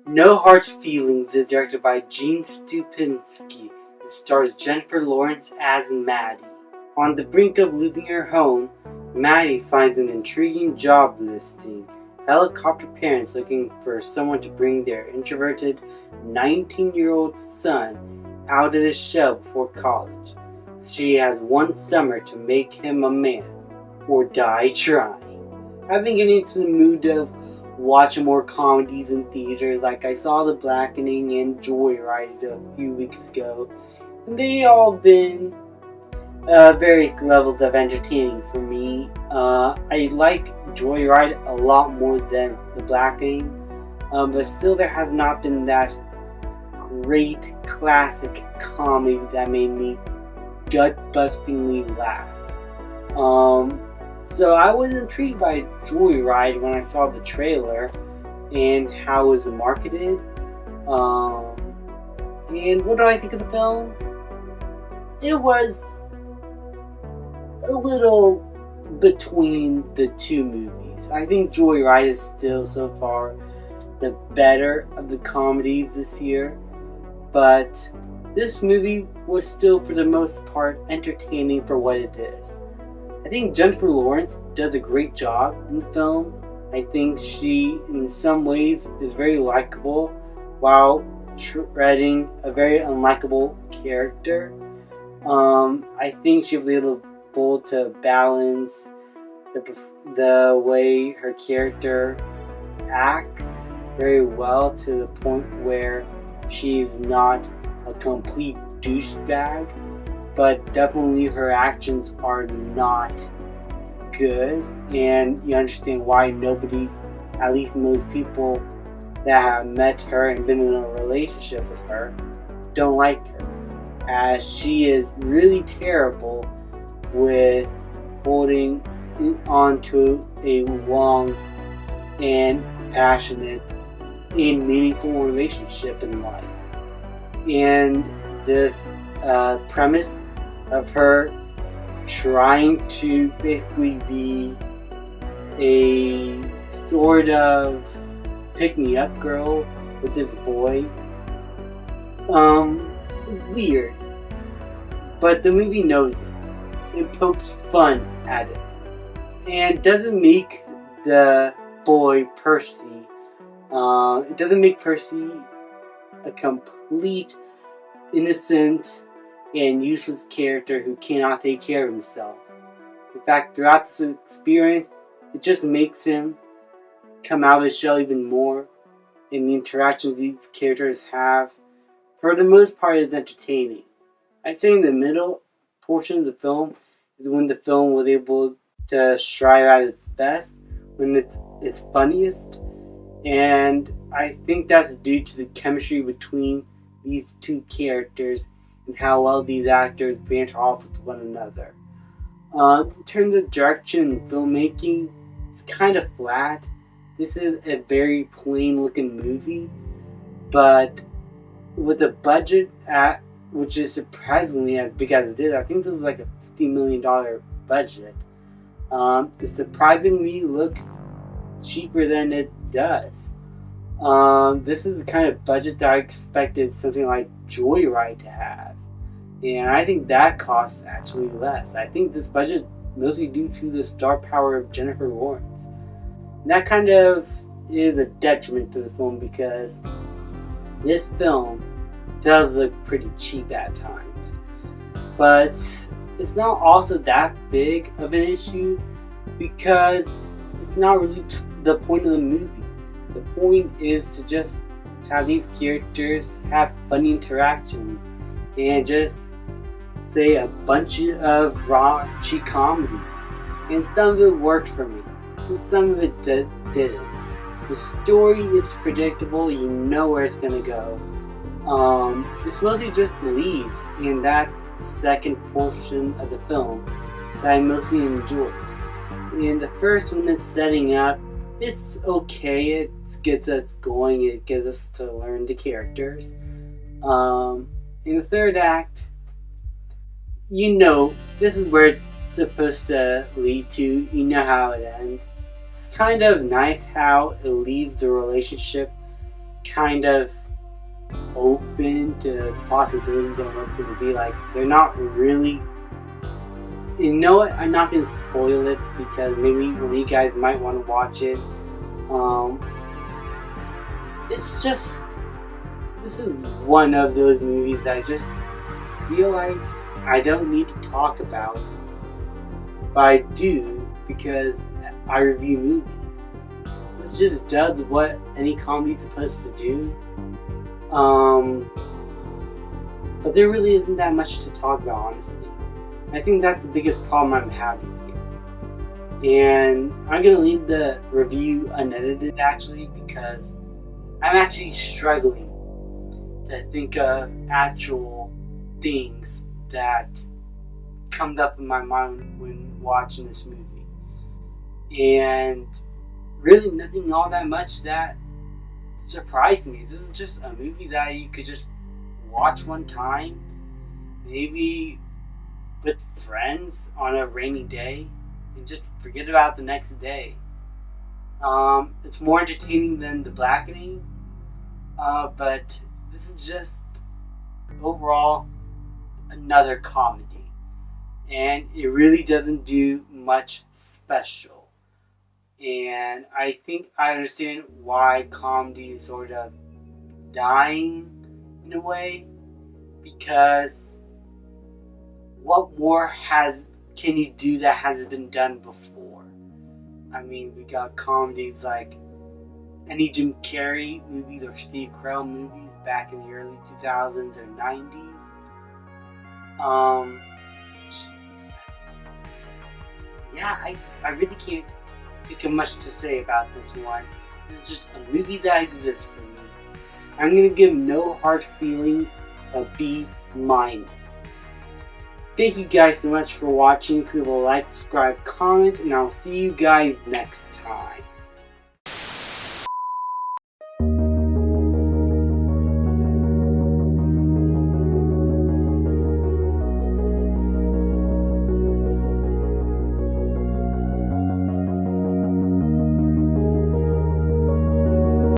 No Hard Feelings is directed by Gene Stupinski and stars Jennifer Lawrence as Maddie. On the brink of losing her home, Maddie finds an intriguing job listing. Helicopter parents looking for someone to bring their introverted 19-year-old son out of his shell before college. She has one summer to make him a man, or die trying. I've been getting into the mood of watching more comedies in theaters, like I saw The Blackening and Joyride a few weeks ago, and they all been various levels of entertaining for me. I like Joyride a lot more than The Blackening, but still there has not been that great classic comedy that made me gut-bustingly laugh. So I was intrigued by Joyride when I saw the trailer and how it was marketed. And what do I think of the film? It was a little between the two movies. I think Joyride is still so far the better of the comedies this year, but this movie was still for the most part entertaining for what it is. I think Jennifer Lawrence does a great job in the film. I think she, in some ways, is very likable while treading a very unlikable character. I think she'll be able to balance the way her character acts very well to the point where she's not a complete douchebag, but definitely her actions are not good, and you understand why nobody, at least most people that have met her and been in a relationship with her, don't like her, as she is really terrible with holding on to a long and passionate and meaningful relationship in life. And this premise of her trying to basically be a sort of pick-me-up girl with this boy, it's weird. But the movie knows it. It pokes fun at it. And doesn't make the boy Percy, it doesn't make Percy a complete innocent and useless character who cannot take care of himself. In fact, throughout this experience, it just makes him come out of his shell even more, and the interactions these characters have, for the most part, is entertaining. I'd say in the middle portion of the film is when the film was able to strive at its best, when it's its funniest, and I think that's due to the chemistry between these two characters and how well these actors banter off with one another. In terms of direction and filmmaking, it's kind of flat. This is a very plain looking movie, but with a budget which is surprisingly as big as it is, I think this was like a $50 million budget. It surprisingly looks cheaper than it does. This is the kind of budget that I expected something like Joyride to have. And I think that costs actually less. I think this budget mostly due to the star power of Jennifer Lawrence. And that kind of is a detriment to the film because this film does look pretty cheap at times. But it's not also that big of an issue because it's not really the point of the movie. The point is to just have these characters have funny interactions and just say a bunch of raunchy comedy. And some of it worked for me, and some of it didn't. The story is predictable, you know where it's going to go. It's mostly just the leads in that second portion of the film that I mostly enjoyed. And the first one is setting up. It's okay, it gets us going, it gives us to learn the characters. In the third act, you know, this is where it's supposed to lead to, you know how it ends. It's kind of nice how it leaves the relationship kind of open to possibilities of what's going to be like. They're not really. You know what? I'm not going to spoil it because maybe when you guys might want to watch it. It's just, this is one of those movies that I just feel like I don't need to talk about, but I do because I review movies. This just does what any comedy is supposed to do. But there really isn't that much to talk about, honestly. I think that's the biggest problem I'm having here. And I'm going to leave the review unedited, actually, because I'm actually struggling to think of actual things that comes up in my mind when watching this movie. And really nothing all that much that surprised me. This is just a movie that you could just watch one time, maybe with friends on a rainy day, and just forget about the next day. It's more entertaining than The Blackening, but this is just overall another comedy, and it really doesn't do much special. And I think I understand why comedy is sort of dying in a way, because what more can you do that hasn't been done before? I mean, we got comedies like any Jim Carrey movies or Steve Carell movies back in the early 2000s or 90s. I really can't think of much to say about this one. It's just a movie that exists for me. I'm going to give no hard feelings a B-. Thank you guys so much for watching. Please like, subscribe, comment, and I'll see you guys next time.